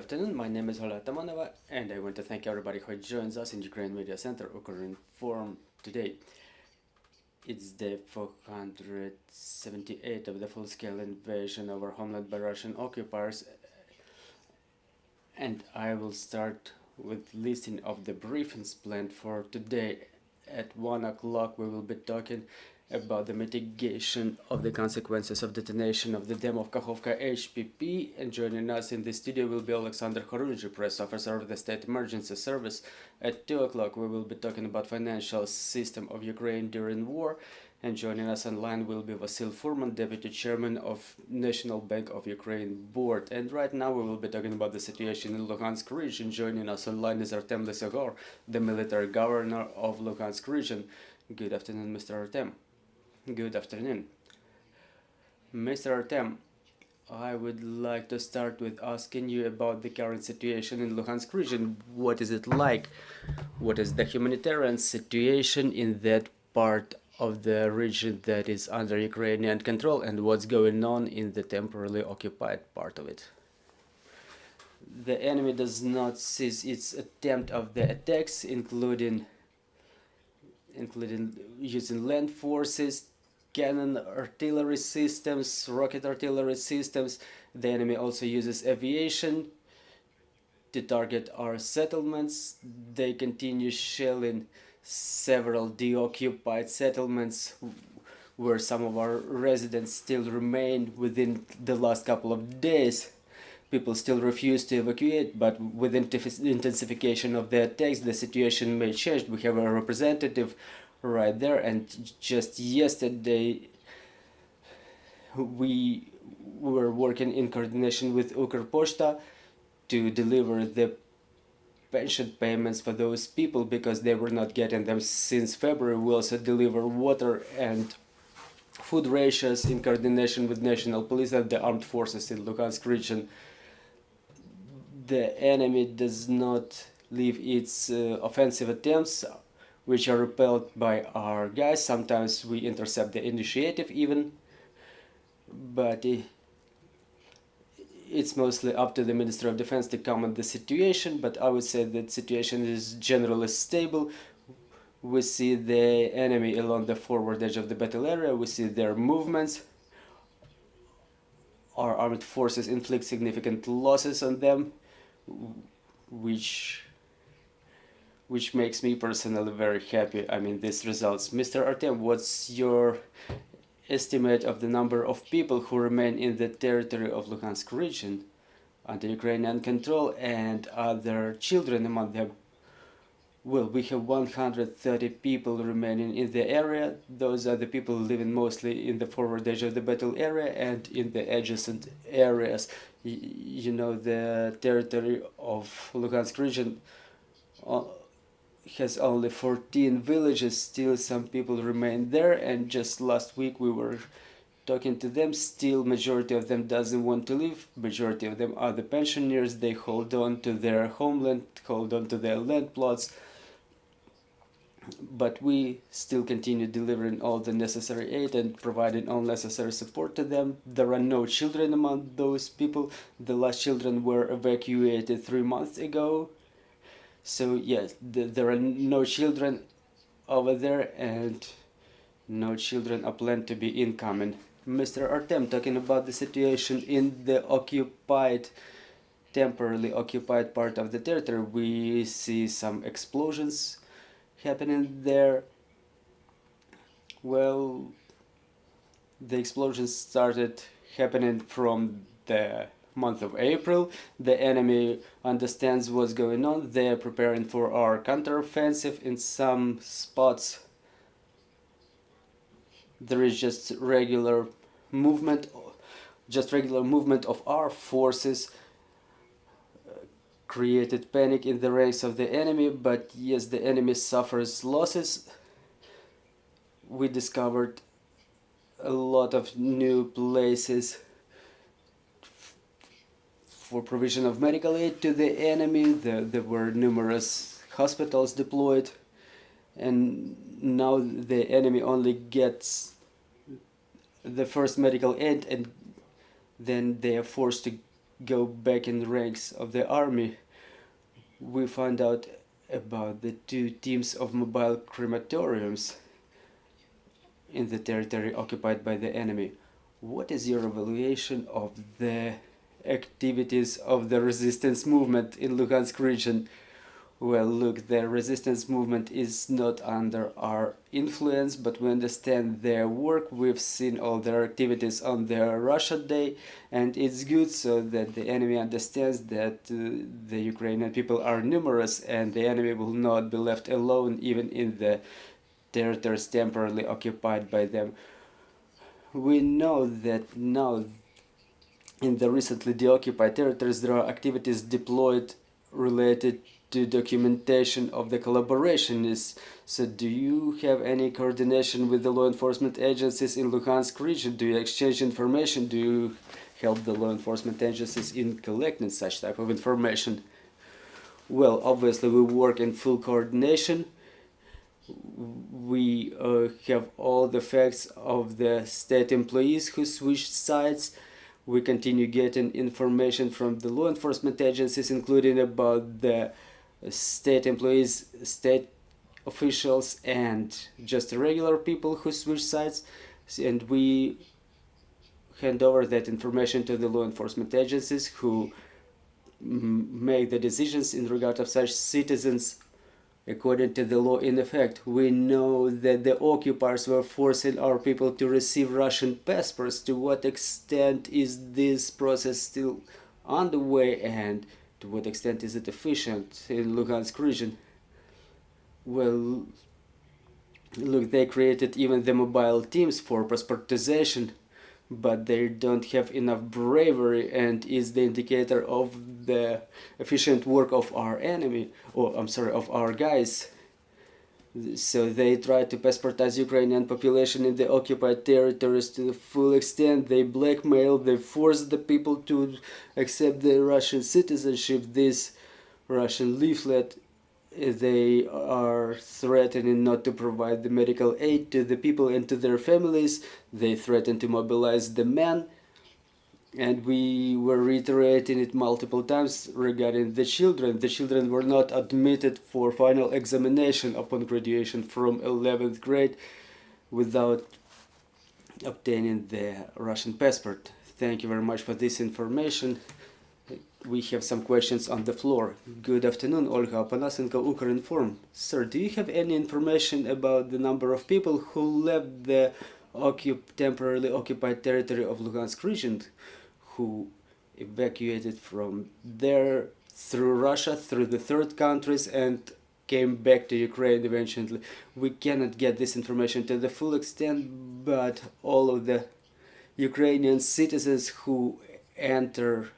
afternoon, my name is Artem, and I want to thank everybody who joins us in Ukraine Media Center Ukraine Forum today. It's day 478 of the full-scale invasion of our homeland by Russian occupiers, and I will start with listing of the briefings planned for today. At 1 o'clock we will be talking about the mitigation of the consequences of detonation of the dam of Kakhovka HPP, and joining us in the studio will be Alexander Khorunji, press officer of the State Emergency Service. At 2 o'clock we will be talking about financial system of Ukraine during war, and joining us online will be Vasil Furman, deputy chairman of National Bank of Ukraine board. And right now we will be talking about the situation in Luhansk region. Joining us online is Artem Lysohor, the military governor of Luhansk region. Good afternoon, Mr. Artem. Good afternoon. Mr. Artem, I would like to start with asking you about the current situation in Luhansk region. What is it like? What is the humanitarian situation in that part of the region that is under Ukrainian control, and what's going on in the temporarily occupied part of it? The enemy does not cease its attempt of the attacks, including using land forces, cannon artillery systems, rocket artillery systems. The enemy also uses aviation to target our settlements. They continue shelling several deoccupied settlements where some of our residents still remain. Within the last couple of days, people still refuse to evacuate, but with intensification of the attacks, the situation may change. We have a representative right there, and just yesterday we were working in coordination with Ukrpochta to deliver the pension payments for those people because they were not getting them since February. We also deliver water and food rations in coordination with national police and the armed forces in Luhansk region. The enemy does not leave its offensive attempts, which are repelled by our guys. Sometimes we intercept the initiative even, but it's mostly up to the Minister of Defense to comment the situation. But I would say that situation is generally stable. We see the enemy along the forward edge of the battle area. We see their movements. Our armed forces inflict significant losses on them, which makes me personally very happy. I mean, these results. Mr. Artem, what's your estimate of the number of people who remain in the territory of Luhansk region under Ukrainian control, and are there children among them? Well, we have 130 people remaining in the area. Those are the people living mostly in the forward edge of the battle area and in the adjacent areas. You know, the territory of Luhansk region has only 14 villages. Still some people remain there, and just last week we were talking to them. Still majority of them doesn't want to leave. Majority of them are the pensioners. They hold on to their homeland, hold on to their land plots, but we still continue delivering all the necessary aid and providing all necessary support to them. There are no children among those people. The last children were evacuated 3 months ago. So yes, there are no children over there, and no children are planned to be incoming. Mr. Artem, talking about the situation in the temporarily occupied part of the territory, we see some explosions happening there. Well, the explosions started happening from the month of April. The enemy understands what's going on. They are preparing for our counteroffensive. In some spots there is just regular movement of our forces. Created panic in the ranks of the enemy, but yes, the enemy suffers losses. We discovered a lot of new places for provision of medical aid to the enemy. There were numerous hospitals deployed, and now the enemy only gets the first medical aid, and then they are forced to go back in the ranks of the army, we found out about the 2 teams of mobile crematoriums in the territory occupied by the enemy. What is your evaluation of the activities of the resistance movement in Luhansk region? Well, look, the resistance movement is not under our influence, but we understand their work. We've seen all their activities on their Russia Day, and it's good so that the enemy understands that the Ukrainian people are numerous and the enemy will not be left alone even in the territories temporarily occupied by them. We know that now in the recently deoccupied territories there are activities deployed related to documentation of the collaborationists. So do you have any coordination with the law enforcement agencies in Luhansk region? Do you exchange information? Do you help the law enforcement agencies in collecting such type of information? Well, obviously we work in full coordination. We have all the facts of the state employees who switched sides. We continue getting information from the law enforcement agencies, including about the state employees, state officials, and just regular people who switch sides, and we hand over that information to the law enforcement agencies who make the decisions in regard of such citizens according to the law in effect. We know that the occupiers were forcing our people to receive Russian passports. To what extent is this process still on the way, and to what extent is it efficient in Luhansk region? Well, look, they created even the mobile teams for passportization, but they don't have enough bravery, and is the indicator of the efficient work of our enemy, or I'm sorry, of our guys. So they try to passportize Ukrainian population in the occupied territories to the full extent. They blackmail, they force the people to accept the Russian citizenship. This Russian leaflet, they are threatening not to provide the medical aid to the people and to their families. They threaten to mobilize the men. And we were reiterating it multiple times regarding the children. The children were not admitted for final examination upon graduation from 11th grade without obtaining the Russian passport. Thank you very much for this information. We have some questions on the floor. Good afternoon, Olga Apanasenko, Ukrinform. Sir, do you have any information about the number of people who left the temporarily occupied territory of Luhansk region, who evacuated from there through Russia, through the third countries, and came back to Ukraine eventually? We cannot get this information to the full extent, but all of the Ukrainian citizens who enter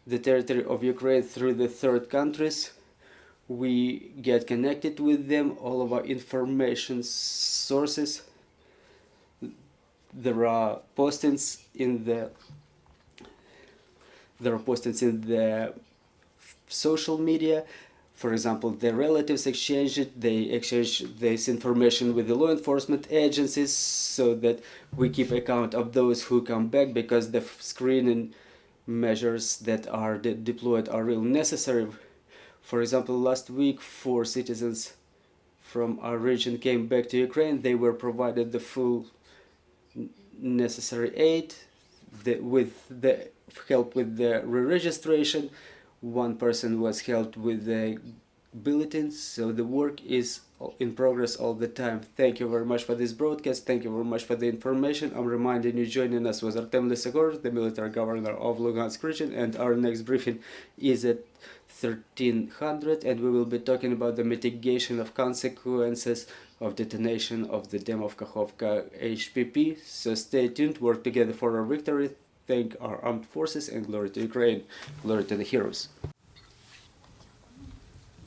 the territory of Ukraine through the third countries, we get connected with them, all of our information sources. There are postings in the social media. For example, their relatives exchange it, they exchange this information with the law enforcement agencies, so that we keep account of those who come back, because the screening measures that are deployed are really necessary. For example, last week 4 citizens from our region came back to Ukraine. They were provided the full necessary aid with the help with the re-registration. One person was helped with the bulletins, so the work is in progress all the time. Thank you very much for this broadcast. Thank you very much for the information. I'm reminding you, joining us was Artem, Lysohor, the military governor of Luhansk region, and our next briefing is at 1300, and we will be talking about the mitigation of consequences of detonation of the dam of Kakhovka HPP. So stay tuned, work together for our victory. Thank our armed forces, and glory to Ukraine, glory to the heroes.